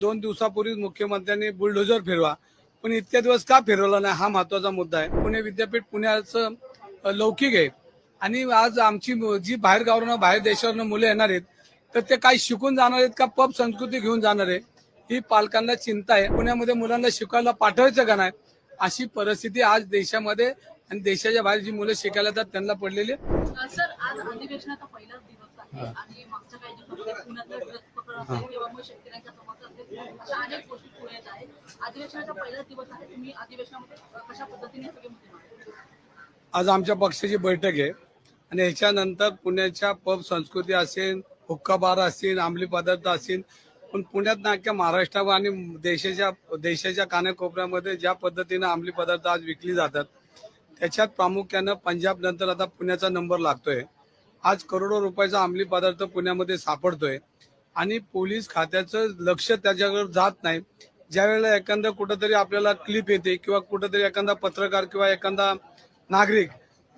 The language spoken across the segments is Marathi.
2 दिवसापूर्वी मुख्यमंत्र्यांनी बुलडोजर फिरवा, पण इतक्या दिवस का फिरवला नाही हा महत्वाचा मुद्दा आहे। पुणे विद्यापीठ पुण्याचं लौकिक आहे आणि आज आमची जी बाहेर गावावरून बाहेर देशावरून मुले येणार आहेत तर ते काही शिकून जाणार आहेत का पब संस्कृती घेऊन जाणार आहे ही पालकांना चिंता आहे। पुण्यामध्ये मुलांना शिकायला पाठवायचं का नाही अशी परिस्थिती आज देशामध्ये आणि देशाच्या बाहेर जी मुलं शिकायला जातात त्यांना पडलेली आहे। सर, आज अधिवेशनाचा पहिलाच दिवस आहे आणि मागच्या काही दिवसांमध्ये पुण्यातलं ड्रग्स प्रकरण आहे किंवा मग शेतकऱ्यांच्या समस्या अशा अनेक गोष्टी पुढे येत आहेत। अधिवेशनाचा पहिलाच दिवस आहे, तुम्ही अधिवेशनामध्ये कशा पद्धतीने सगळे मुद्दे मांडता? आज आमच्या पक्षाची बैठक आहे आणि ह्याच्यानंतर पुण्याच्या पब संस्कृती असेल, हुक्का बार असतील, अंमली पदार्थ असतील, पण पुण्यात ना अख्ख्या महाराष्ट्र आणि देशाच्या कानाकोपऱ्यामध्ये ज्या पद्धतीने अंमली पदार्थ आज विकली जातात त्याच्यात प्रामुख्यानं पंजाब नंतर आता पुण्याचा नंबर लागतोय। आज करोडो रुपयाचा अंमली पदार्थ पुण्यामध्ये सापडतोय आणि पोलीस खात्याचं लक्ष त्याच्याकडे जात नाही। ज्या वेळेला एखादा कुठंतरी आपल्याला क्लिप येते किंवा कुठंतरी एखादा पत्रकार किंवा एखादा नागरिक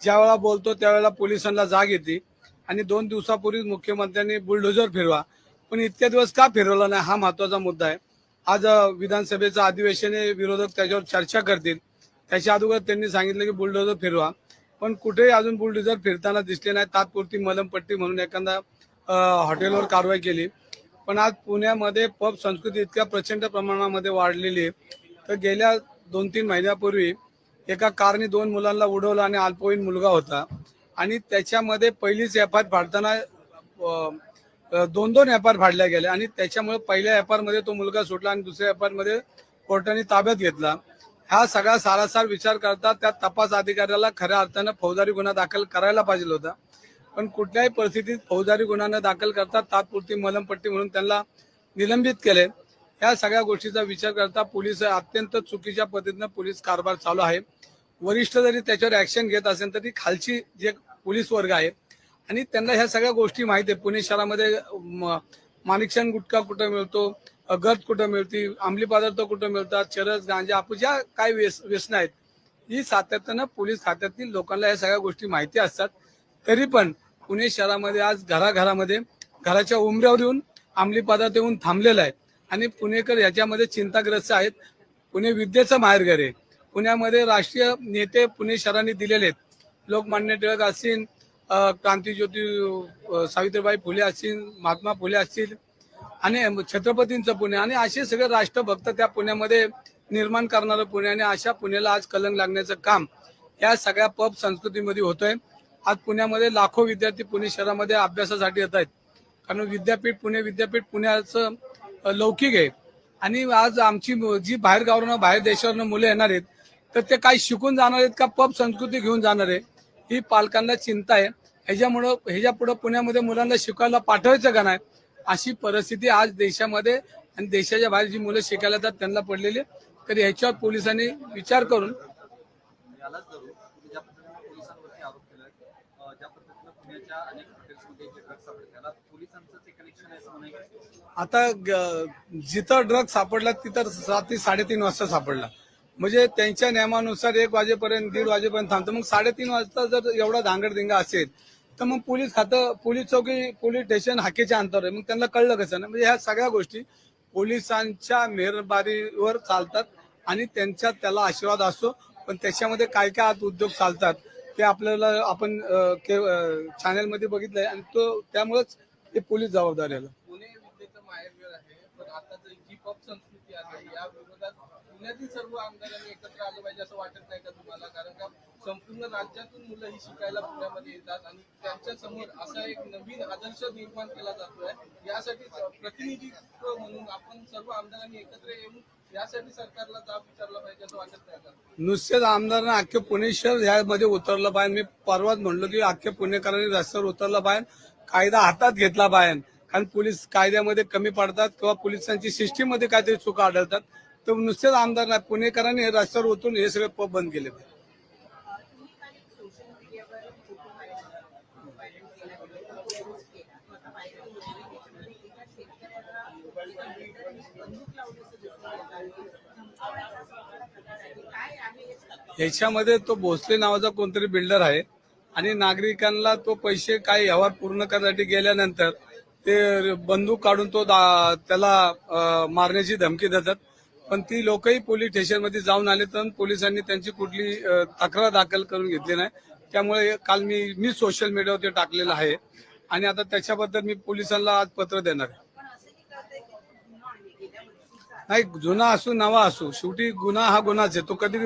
ज्या वेळेला बोलतो त्यावेळेला पोलिसांना जाग येते आणि 2 दिवसापूर्वी मुख्यमंत्र्यांनी बुलडोजर फिरवा, पण इतक्या दिवस का फिरवला नाही हा महत्वाचा मुद्दा आहे। आज विधानसभेचं अधिवेशन विरोधक त्याच्यावर चर्चा करतील, त्याच्या अगोदर त्यांनी सांगितलं की बुलडोजर फिरवा, पण कुठेही अजून बुलडोजर फिरताना दिसले नाही। तात्पुरती मलमपट्टी म्हणून एखादा हॉटेलवर कारवाई केली, पण आज पुण्यामध्ये पब संस्कृती इतक्या प्रचंड प्रमाणामध्ये वाढलेली आहे तर गेल्या 2-3 महिन्यापूर्वी एका कारने 2 मुलांना उडवलं आणि अल्पवयीन मुलगा होता आणि त्याच्यामध्ये पहिलीच एफआयआर फाडताना 2 एफआयआर फाडल्या गेल्या आणि त्याच्यामुळे पहिल्या एफआयआर मध्ये तो मुलगा सुटला आणि दुसऱ्या एफआयआर मध्ये कोर्टाने ताब्यात घेतला। हा सगळा सारासार विचार करता त्या तपास अधिकाऱ्याला खऱ्या अर्थानं फौजदारी गुन्हा दाखल करायला पाहिजे होता, पण कुठल्याही परिस्थितीत फौजदारी गुन्हा न दाखल करता तात्पुरती मलमपट्टी म्हणून त्यांना निलंबित केले। या सगळ्या गोष्टीचा विचार करता पोलीस अत्यंत चुकीच्या पद्धतीने पोलीस कारभार चालू आहे। वरिष्ठ जरी त्याच्यावर ऍक्शन घेत असेल तरी खालची जे पोलीस वर्ग आहे आणि त्यांना ह्या सगळ्या गोष्टी माहिती आहे। पुणे शहरामध्ये माणिकशान गुटखा कुठं मिळतो, गर्द कुठं मिळते, अंमली पदार्थ कुठं मिळतात, चरस गांजा आपण ज्या काही व्यसनं आहेत ही सातत्यानं पोलीस खात्यातील लोकांना या सगळ्या गोष्टी माहिती असतात। तरी पण पुणे शहरामध्ये आज घराघरामध्ये घराच्या उंबऱ्यावर येऊन अंमली पदार्थ येऊन थांबलेला आहे आणि पुणेकर याच्यामध्ये चिंताग्रस्त आहेत। पुणे विद्येचं माहेरघर आहे। पुण्यामध्ये राष्ट्रीय नेते पुणे शहराने दिलेले आहेत, लोकमान्य टिळक असतील, क्रांतीज्योती सावित्रीबाई फुले असतील, महात्मा फुले असतील आणि छत्रपतींचं पुणे आणि असे सगळे राष्ट्रभक्त त्या पुण्यामध्ये निर्माण करणारं पुणे आणि अशा पुण्याला आज कलंक लागण्याचं काम या सगळ्या पब संस्कृतीमध्ये होतंय। आज पुण्यामध्ये लाखो विद्यार्थी पुणे शहरामध्ये अभ्यासासाठी येत आहेत, कारण पुणे विद्यापीठ पुण्याचं लौकिक आहे आणि आज आमची जी बाहेर गावावरून बाहेर देशावरून मुले येणार आहेत तर ते काही शिकून जाणार आहेत का पब संस्कृती घेऊन जाणार आहे ही पालकांना चिंता आहे। ह्याच्यापुढे पुण्यामध्ये मुलांना शिकायला पाठवायचं का नाही अशी परिस्थिती आज देशामध्ये आणि देशाच्या बाहेर जी मुलं शिकायला जातात त्यांना पडलेली आहे। तर ह्याच्यावर पोलिसांनी विचार करून आता जिथं ड्रग सापडला तिथं रात्री 3:30 वाजता सापडला, म्हणजे त्यांच्या नियमानुसार 1 वाजेपर्यंत 1:30 वाजेपर्यंत थांबतो। मग 3:30 वाजता जर एवढा धांगडधिंगा असेल तर मग पोलीस खातं, पोलीस चौकी, पोलीस स्टेशन हाकेच्या अंतर आहे, मग त्यांना कळलं कसं ना? म्हणजे ह्या सगळ्या गोष्टी पोलिसांच्या मेहरबारीवर चालतात आणि त्याला आशीर्वाद असतो, पण त्याच्यामध्ये काय काय आत उद्योग चालतात ते आपल्याला आपण चॅनलमध्ये बघितलंय आणि त्यामुळेच ते पोलीस जबाबदार आहे। पुणे विद्येचं माहेरघर आहे, पण आता जी पब संस्कृती आहे या विरोधात पुण्यातील सर्व आमदारांनी एकत्र आलं पाहिजे असं वाटत नाही का तुम्हाला? कारण का संपूर्ण राज्यातून मुलं ही शिकायला पुण्यामध्ये येतात आणि त्यांच्या समोर असा एक नवीन आदर्श निर्माण केला जातोय। यासाठी प्रतिनिधित्व म्हणून आपण सर्व आमदारांनी एकत्र येऊन यासाठी सरकारला जाब विचारला पाहिजे असं वाटत नाही का? नुसतेच आमदारांना अख्खे पुणे शहर यामध्ये उतरलं पाहिजे। मी परवाच म्हणलो की अख्खे पुणेकरांनी रस्त्यावर उतरलं पाहिजे, कायदा हातात घेतला पाहिजे, कारण पोलीस कायद्यामध्ये कमी पडतात किंवा पोलिसांची सिस्टीम मध्ये काहीतरी चुका आढळतात। तर नुसतेच आमदार नाही, पुणेकरांनी रस्त्यावर उतरून हे सगळे पब बंद केले पाहिजे। याच्यामध्ये तो भोसले नावाचा कोणतरी बिल्डर आहे आणि नागरिकांना तो पैसे काही व्यवहार पूर्ण करण्यासाठी गेल्यानंतर ते बंदूक काढून त्याला मारण्याची धमकी देतात. पण ती लोकही पोलीस स्टेशनमध्ये जाऊन आले तर पोलिसांनी त्यांची कुठली तक्रार दाखल करून घेतली नाही. त्यामुळे काल मी सोशल मीडियावरती टाकलेलं आहे आणि आता त्याच्याबद्दल मी पोलिसांना आज पत्र देणार आहे. नाही, जुना असू नवा असू, शेवटी गुन्हा हा गुन्हाच आहे. तो कधी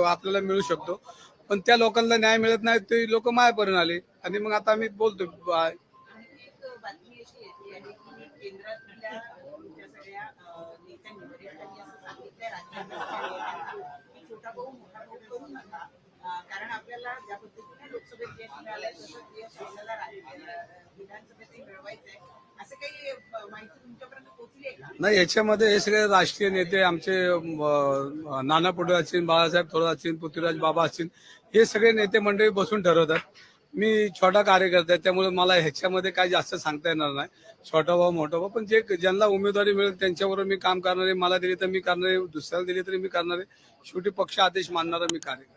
आपल्याला मिळू शकतो. पण त्या लोकांना न्याय मिळत नाही, ते लोक मायापर्यंत आले आणि मग आता आम्ही बोलतो. एक बातमी अशी येते आहे की केंद्रातल्या ज्या सगळ्या नेत्यांनी वरिष्ठांनी असं सांगितलंय राज्यातल्या नेत्यांना की छोटा भाऊ मोठा भाऊ करू नका, कारण आपल्याला ज्या पद्धतीने लोकसभेत यश मिळालंय तसंच यश आपल्याला विधानसभेतही मिळवायचंय. असं काही माहिती तुमच्यापर्यंत पोहोचली आहे का? नाही, याच्यामध्ये हे सगळे राष्ट्रीय नेते आमचे नाना पटोले असतील, बाळासाहेब थोरात असतील, पृथ्वीराज बाबा असतील, हे सगळे नेते मंडळी बसून ठरवतात. मी छोटा कार्यकर्ता आहे, त्यामुळे मला ह्याच्यामध्ये काही जास्त सांगता येणार नाही. छोटा भाऊ मोठा भाऊ, पण जे ज्यांना उमेदवारी मिळेल त्यांच्याबरोबर मी काम करणार आहे. मला दिली तर मी करणार आहे, दुसऱ्याला दिली तरी मी करणार आहे. शेवटी पक्ष आदेश मानणारा मी कार्यकर्ता.